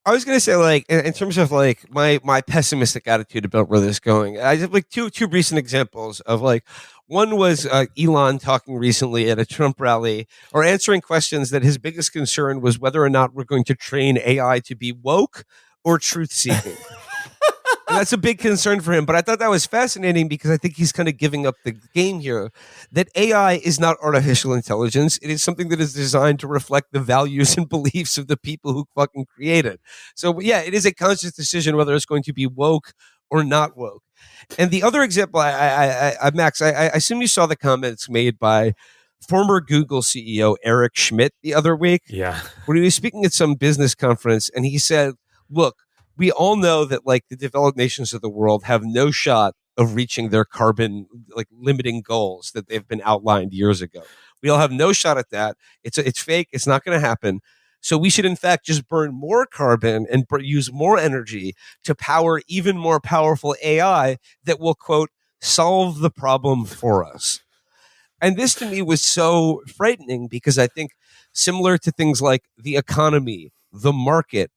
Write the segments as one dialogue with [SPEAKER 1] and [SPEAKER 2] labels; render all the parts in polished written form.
[SPEAKER 1] I was gonna say, like, in terms of like my pessimistic attitude about where this is going, I have like two recent examples of like one was Elon talking recently at a Trump rally or answering questions that his biggest concern was whether or not we're going to train AI to be woke or truth seeking. And that's a big concern for him. But I thought that was fascinating because I think he's kind of giving up the game here that AI is not artificial intelligence. It is something that is designed to reflect the values and beliefs of the people who fucking create it. So, yeah, it is a conscious decision whether it's going to be woke or not woke. And the other example, Max, I assume you saw the comments made by former Google CEO Eric Schmidt the other week,
[SPEAKER 2] Yeah.
[SPEAKER 1] where he was speaking at some business conference, and he said, "Look, we all know that like the developed nations of the world have no shot of reaching their carbon like limiting goals that they've been outlined years ago. We all have no shot at that. It's fake. It's not going to happen." So we should, in fact, just burn more carbon and use more energy to power even more powerful AI that will, quote, solve the problem for us. And this to me was so frightening because I think similar to things like the economy, the market,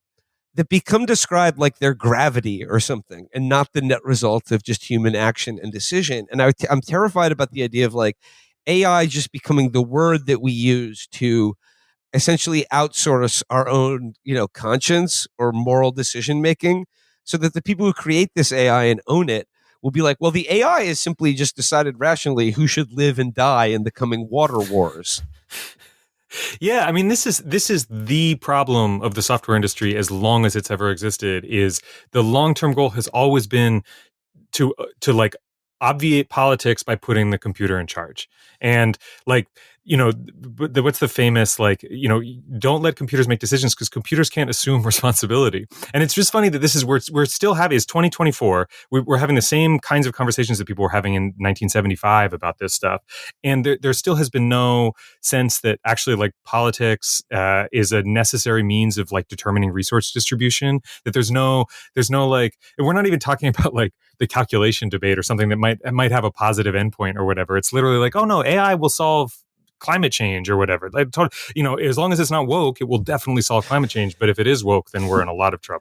[SPEAKER 1] that become described like their gravity or something and not the net result of just human action and decision. And I'm terrified about the idea of like AI just becoming the word that we use to essentially outsource our own, conscience or moral decision making so that the people who create this AI and own it will be like, well, the AI is simply just decided rationally who should live and die in the coming water wars.
[SPEAKER 2] Yeah, I mean, this is the problem of the software industry as long as it's ever existed. Is the long-term goal has always been to like obviate politics by putting the computer in charge. And like, what's the famous, like, don't let computers make decisions because computers can't assume responsibility. And it's just funny that this is where we're still having is 2024. We're having the same kinds of conversations that people were having in 1975 about this stuff. And there still has been no sense that actually like politics is a necessary means of like determining resource distribution, that there's no like, and we're not even talking about like the calculation debate or something that might have a positive endpoint or whatever. It's literally like, oh no, AI will solve climate change or whatever. Like, as long as it's not woke, it will definitely solve climate change. But if it is woke, then we're in a lot of trouble.